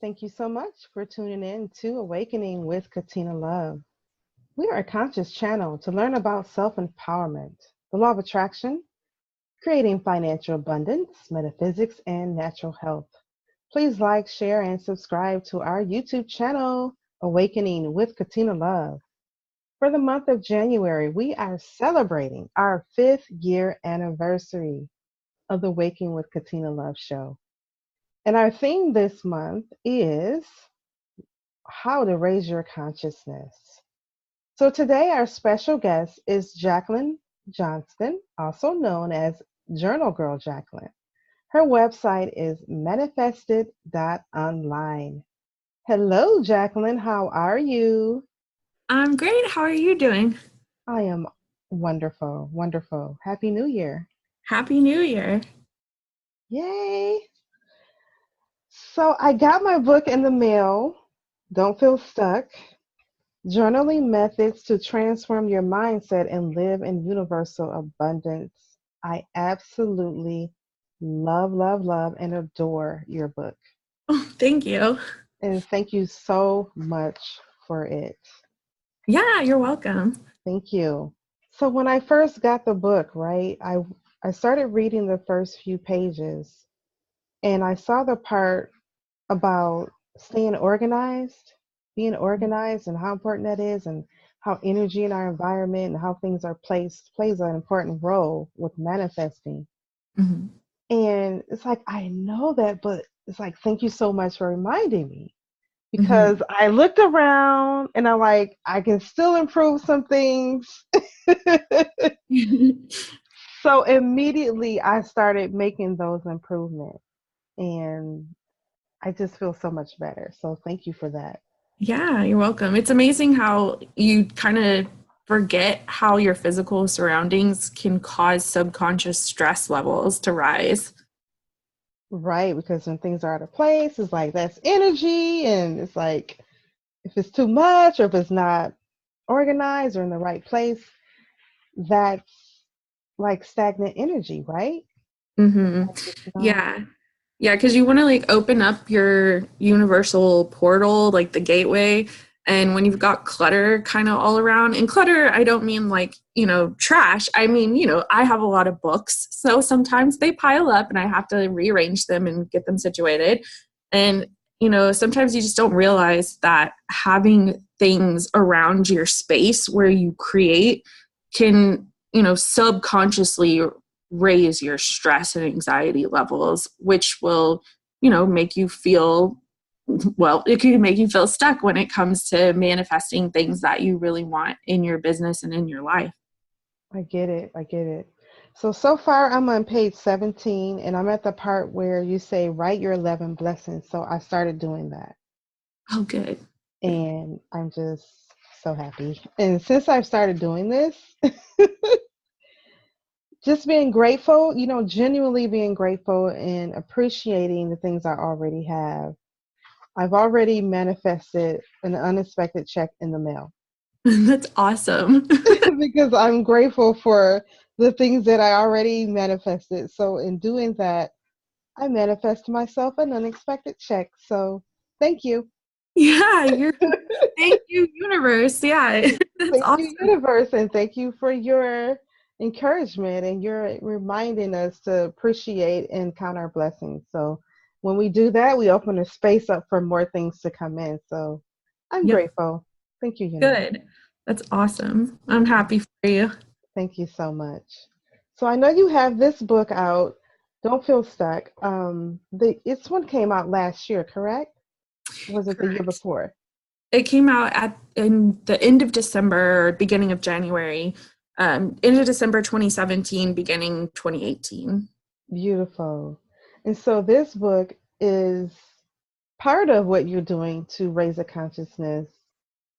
Thank you so much for tuning in to Awakening with Katina Love. We are a conscious channel to learn about self empowerment, the law of attraction, creating financial abundance, metaphysics, and natural health. Please like, share, and subscribe to our YouTube channel, Awakening with Katina Love. For the month of January, we are celebrating our 5th-year anniversary of the Awakening with Katina Love show. And our theme this month is how to raise your consciousness. So today our special guest is Jaclyn Johnston, also known as Journal Girl Jaclyn. Her website is manifested.online. Hello, Jaclyn. How are you? I'm great. How are you doing? I am wonderful, wonderful. Happy New Year. Happy New Year. Yay. So I got my book in the mail. Don't feel stuck. Journaling methods to transform your mindset and live in universal abundance. I absolutely love, love, love, and adore your book. Oh, thank you. And thank you so much for it. Yeah, you're welcome. Thank you. So when I first got the book, right, I started reading the first few pages and I saw the part about staying organized, being organized, and how important that is, and how energy in our environment and how things are placed plays an important role with manifesting. Mm-hmm. And it's like, I know that, but it's like, thank you so much for reminding me. Mm-hmm. Because I looked around and I'm like, I can still improve some things. So immediately I started making those improvements. And I just feel so much better. So thank you for that. Yeah, you're welcome. It's amazing how you kind of forget how your physical surroundings can cause subconscious stress levels to rise. Right. Because when things are out of place, it's like that's energy. And it's like if it's too much or if it's not organized or in the right place, that's like stagnant energy, right? Mm-hmm. Like it's not. Yeah. Yeah, because you want to like open up your universal portal, like the gateway. And when you've got clutter kind of all around, and clutter, I don't mean like, trash. I mean, I have a lot of books. So sometimes they pile up and I have to rearrange them and get them situated. And, sometimes you just don't realize that having things around your space where you create can, subconsciously raise your stress and anxiety levels, which will, make you feel, well, it can make you feel stuck when it comes to manifesting things that you really want in your business and in your life. I get it. I get it. So far I'm on page 17 and I'm at the part where you say write your 11 blessings. So I started doing that. Oh, good. And I'm just so happy. And since I've started doing this, just being grateful, genuinely being grateful and appreciating the things I already have. I've already manifested an unexpected check in the mail That's awesome. because I'm grateful for the things that I already manifested. So in doing that, I manifest myself an unexpected check. So thank you. Yeah, thank you, universe. Yeah, that's Thank you, awesome. universe, and thank you for your encouragement and your reminding us to appreciate and count our blessings. So when we do that, we open a space up for more things to come in. So I'm Yep, grateful. Thank you, universe. good. That's awesome. I'm happy for you. Thank you so much. So I know you have this book out. Don't feel stuck. This one came out last year, correct? Or was it the year Correct. before? It came out in the end of December, beginning of January, end of December 2017, beginning 2018. Beautiful. And so this book is part of what you're doing to raise a consciousness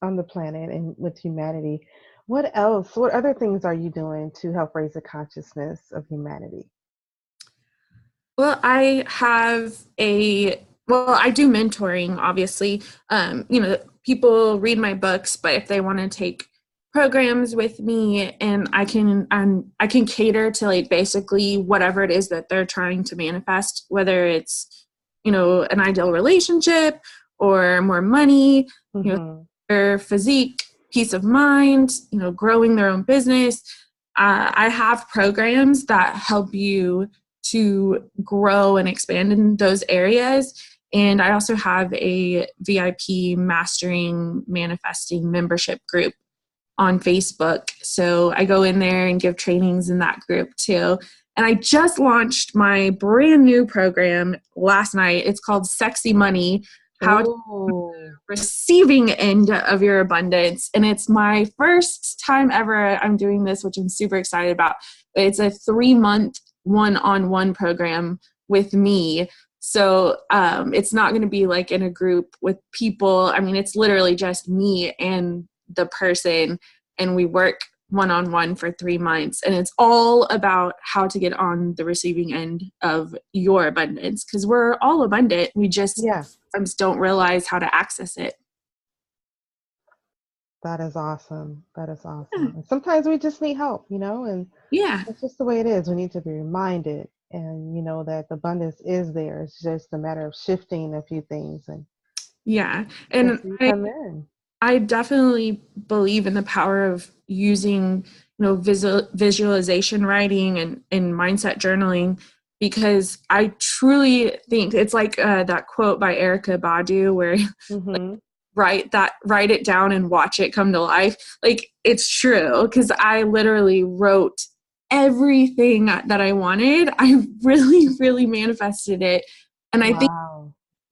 on the planet and with humanity. What else? What other things are you doing to help raise the consciousness of humanity? Well, I do mentoring, obviously. People read my books, but if they want to take programs with me, and I can cater to like basically whatever it is that they're trying to manifest, whether it's, an ideal relationship or more money, Mm-hmm. their physique, peace of mind, growing their own business. I have programs that help you to grow and expand in those areas. And I also have a VIP Mastering Manifesting membership group on Facebook. So I go in there and give trainings in that group too. And I just launched my brand new program last night. It's called Sexy Money, How to Receiving End of Your Abundance. And it's my first time ever I'm doing this, which I'm super excited about. It's a 3-month one-on-one program with me. So it's not going to be like in a group with people. I mean, it's literally just me and the person, and we work one-on-one for 3 months, and it's all about how to get on the receiving end of your abundance, because we're all abundant. We just sometimes don't realize how to access it. That is awesome. That is awesome. And sometimes we just need help, and it's just the way it is. We need to be reminded, and that the abundance is there. It's just a matter of shifting a few things, and and I definitely believe in the power of using, visualization writing and mindset journaling, because I truly think it's like that quote by Erykah Badu where write it down and watch it come to life. Like, it's true, because I literally wrote everything that I wanted. I really, really manifested it. And I think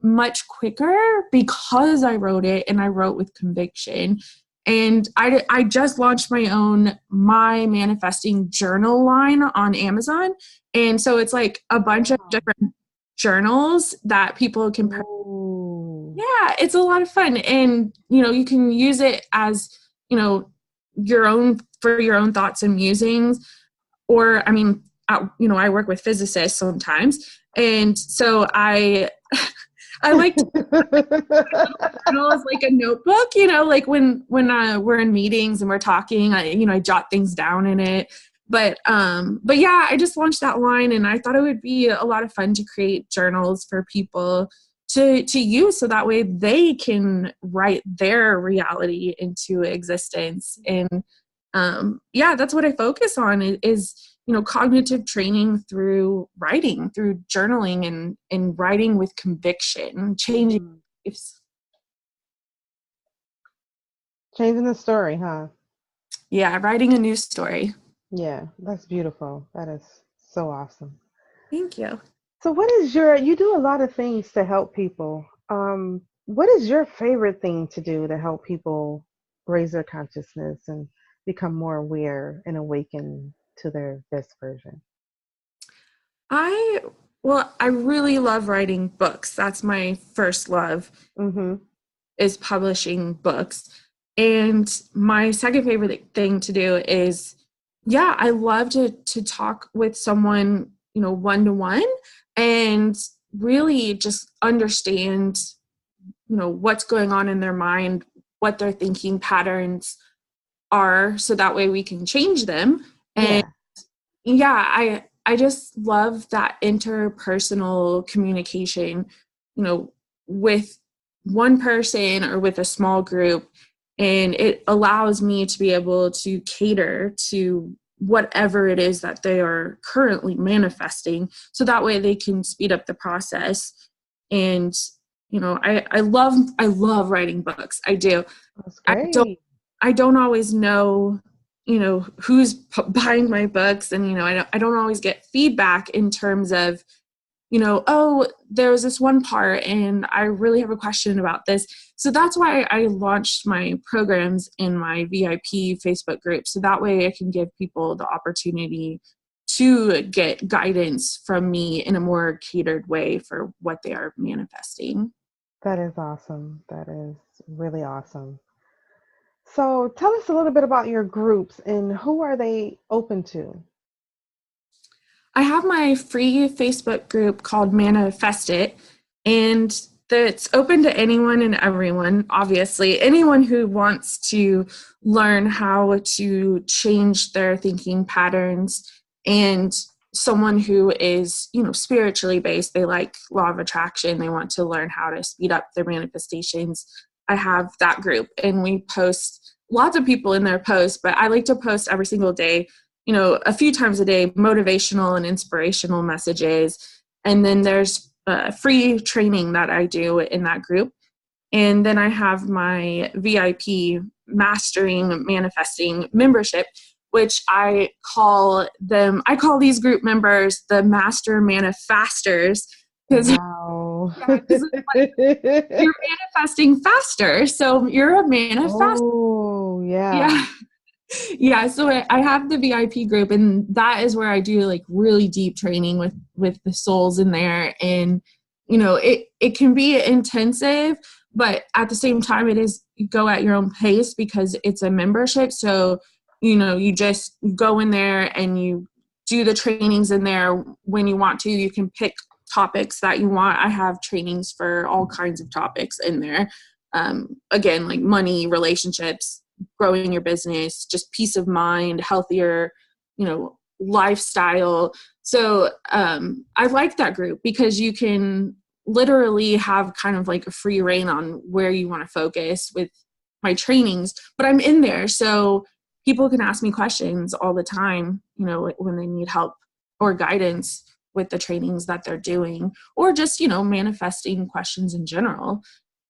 much quicker because I wrote it, and I wrote with conviction. And I just launched my manifesting journal line on Amazon. And so it's like a bunch of different journals that people can it's a lot of fun. And you can use it as your own thoughts and musings, or I work with physicists sometimes, and so I like to journal as like a notebook, like when we're in meetings and we're talking, I jot things down in it. But yeah, I just launched that line, and I thought it would be a lot of fun to create journals for people to use, so that way they can write their reality into existence. And that's what I focus on is cognitive training through writing, through journaling, and writing with conviction, changing lives. Changing the story, huh? Yeah, writing a new story. Yeah, that's beautiful. That is so awesome. Thank you. So what is you do a lot of things to help people. What is your favorite thing to do to help people raise their consciousness and become more aware and awaken to their best version? I really love writing books. That's my first love, is publishing books. And my second favorite thing to do is, I love to talk with someone, one-to-one, and really just understand, what's going on in their mind, what their thinking patterns are, so that way we can change them. And I just love that interpersonal communication, with one person or with a small group. And it allows me to be able to cater to whatever it is that they are currently manifesting, so that way they can speed up the process. And I love writing books. I do. That's great. I don't always know who's buying my books, and I don't always get feedback in terms of oh, there's this one part and I really have a question about this. So that's why I launched my programs in my VIP Facebook group, so that way I can give people the opportunity to get guidance from me in a more catered way for what they are manifesting. That is awesome. That is really awesome. So tell us a little bit about your groups and who are they open to? I have my free Facebook group called Manifest It, and that's open to anyone and everyone, obviously. Anyone who wants to learn how to change their thinking patterns and someone who is, spiritually based, they like law of attraction, they want to learn how to speed up their manifestations, I have that group, and we post, lots of people in there post, but I like to post every single day, a few times a day, motivational and inspirational messages. And then there's free training that I do in that group. And then I have my VIP Mastering Manifesting membership, which I call these group members the Master Manifestors, because wow. you're manifesting faster. So you're a manifestor. Oh, yeah. Yeah. Yeah. So I have the VIP group, and that is where I do like really deep training with the souls in there. And, it can be intensive, but at the same time, it is, you go at your own pace because it's a membership. So, you just go in there and you do the trainings in there when you want to. You can pick topics that you want. I have trainings for all kinds of topics in there. Again, like money, relationships, growing your business, just peace of mind, healthier, lifestyle. So I like that group because you can literally have kind of like a free reign on where you want to focus with my trainings, but I'm in there. So people can ask me questions all the time, when they need help or guidance with the trainings that they're doing, or just, manifesting questions in general.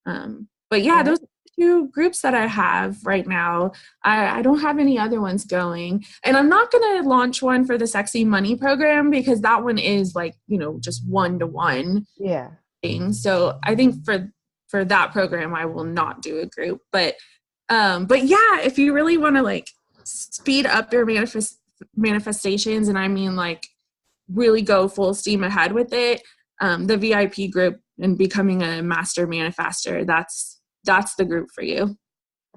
But yeah, those are the two groups that I have right now. I don't have any other ones going, and I'm not going to launch one for the Sexy Money program because that one is like, just one-to-one. Yeah. Thing. So I think for that program, I will not do a group, but yeah, if you really want to like speed up your manifestations, and I mean like really go full steam ahead with it, the VIP group and becoming a master manifestor, that's the group for you.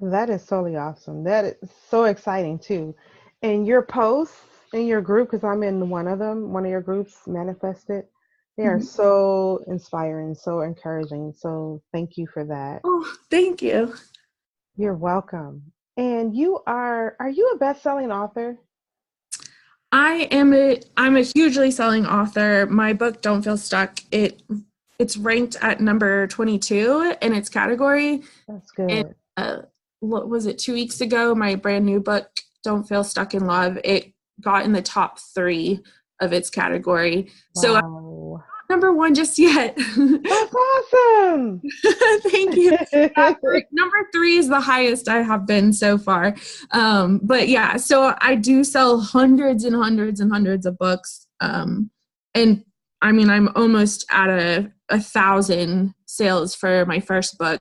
That is totally awesome. That is so exciting too. And your posts in your group, because I'm in one of your groups, Manifested, they are so inspiring, so encouraging. So thank you for that. Oh, thank you. You're welcome. And are you a best-selling author? I'm a hugely selling author. My book, Don't Feel Stuck, it's ranked at number 22 in its category. That's good. And what was it, 2 weeks ago, my brand new book, Don't Feel Stuck in Love, it got in the top 3 of its category. Wow. So I'm not number 1 just yet. That's awesome. Thank you. Number 3 is the highest I have been so far. But yeah, so I do sell hundreds and hundreds and hundreds of books. And I mean, I'm almost at 1,000 sales for my first book.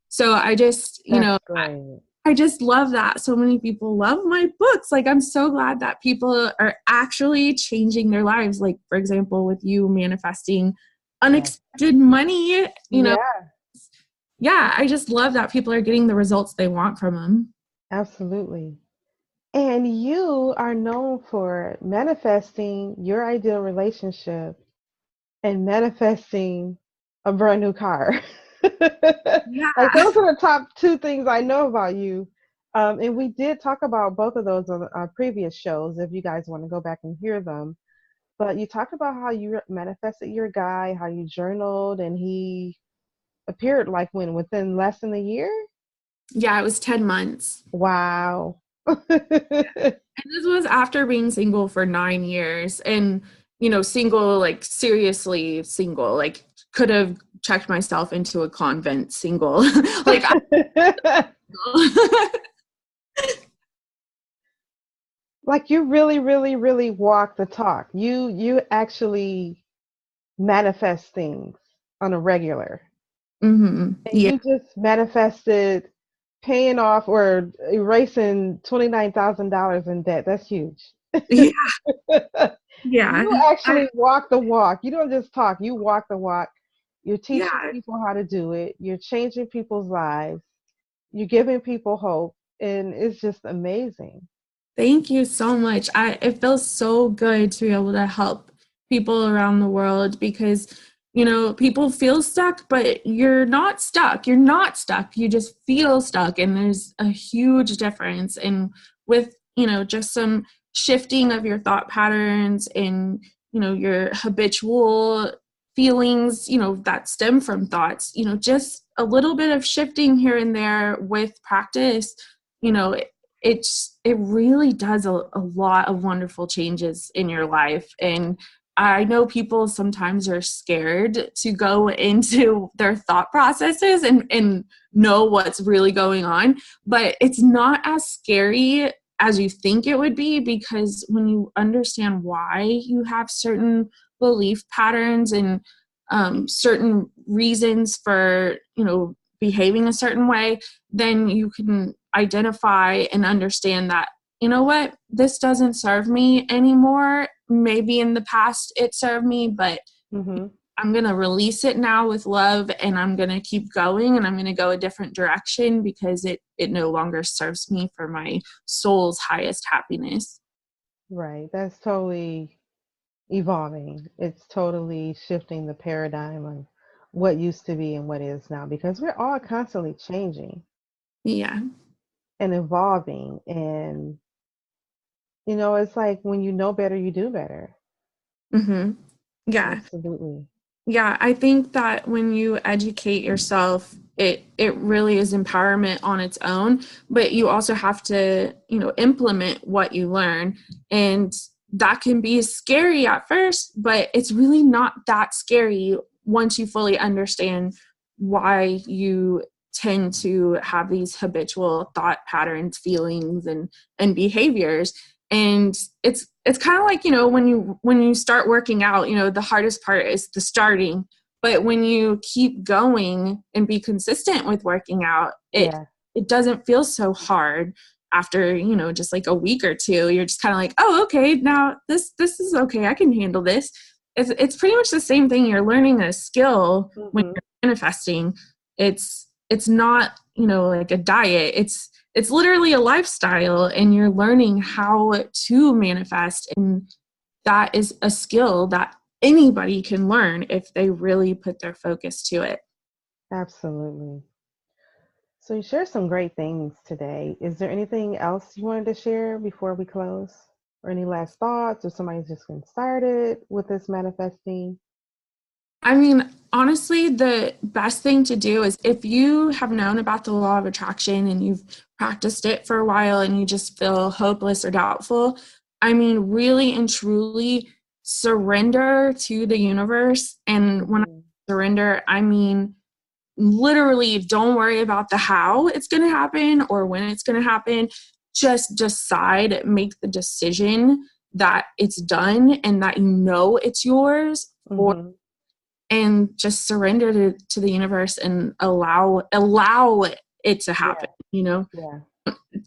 So I just, I just love that so many people love my books. Like, I'm so glad that people are actually changing their lives. Like, for example, with you manifesting unexpected money, Yeah, I just love that people are getting the results they want from them. Absolutely. And you are known for manifesting your ideal relationship and manifesting a brand new car. Yeah. Like, those are the top 2 things I know about you. And we did talk about both of those on our previous shows, if you guys want to go back and hear them. But you talked about how you manifested your guy, how you journaled, and he appeared like within less than a year? Yeah, it was 10 months. Wow. And this was after being single for 9 years, and, single, like seriously single, like could have checked myself into a convent single. Like, like, you really, really, really walk the talk. You actually manifest things on a regular. Mm-hmm. And you just manifested paying off or erasing $29,000 in debt. That's huge. Yeah. Yeah. You actually walk the walk. You don't just talk. You walk the walk. You're teaching people how to do it. You're changing people's lives. You're giving people hope. And it's just amazing. Thank you so much. It feels so good to be able to help people around the world because, people feel stuck, but you're not stuck. You're not stuck. You just feel stuck. And there's a huge difference. And with, just some shifting of your thought patterns and, your habitual feelings, that stem from thoughts, just a little bit of shifting here and there with practice, it really does a lot of wonderful changes in your life. And I know people sometimes are scared to go into their thought processes and know what's really going on, but it's not as scary as you think it would be, because when you understand why you have certain belief patterns and certain reasons for, behaving a certain way, then you can identify and understand that, what, this doesn't serve me anymore. Maybe in the past it served me, but I'm going to release it now with love, and I'm going to keep going, and I'm going to go a different direction because it no longer serves me for my soul's highest happiness. Right. That's totally evolving. It's totally shifting the paradigm of what used to be and what is now, because we're all constantly changing. Yeah. And evolving. And, it's like when you know better, you do better. Yeah. Absolutely. Yeah, I think that when you educate yourself, it really is empowerment on its own, but you also have to, implement what you learn. And that can be scary at first, but it's really not that scary once you fully understand why you tend to have these habitual thought patterns, feelings, and behaviors. And it's kind of like, when you start working out, the hardest part is the starting, but when you keep going and be consistent with working out, it doesn't feel so hard after, just like a week or two. You're just kind of like, oh, okay, now this is okay, I can handle this. It's pretty much the same thing. You're learning a skill when you're manifesting. It's not, like a diet. It's literally a lifestyle, and you're learning how to manifest. And that is a skill that anybody can learn if they really put their focus to it. Absolutely. So you shared some great things today. Is there anything else you wanted to share before we close? Or any last thoughts, or somebody's just getting started with this manifesting? I mean, honestly, the best thing to do is, if you have known about the law of attraction and you've practiced it for a while and you just feel hopeless or doubtful, I mean, really and truly surrender to the universe. And when I surrender, I mean, literally don't worry about the how it's going to happen or when it's going to happen. Just decide, make the decision that it's done and that it's yours. And just surrender to the universe and allow it to happen.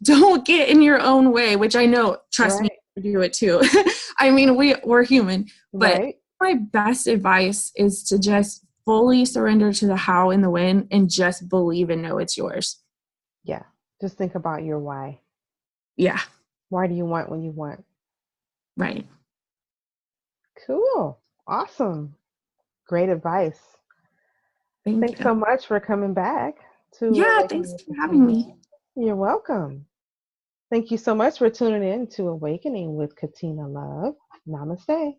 Don't get in your own way, which I know, trust me, I do it too. I mean, we're human, but my best advice is to just fully surrender to the how and the when, and just believe and know it's yours. Yeah. Just think about your why. Yeah. Why do you want what you want? Right. Cool. Awesome. Great advice. Thanks so much for coming back to thanks for having me. You're welcome. Thank you so much for tuning in to Awakening with Katina Love. Namaste.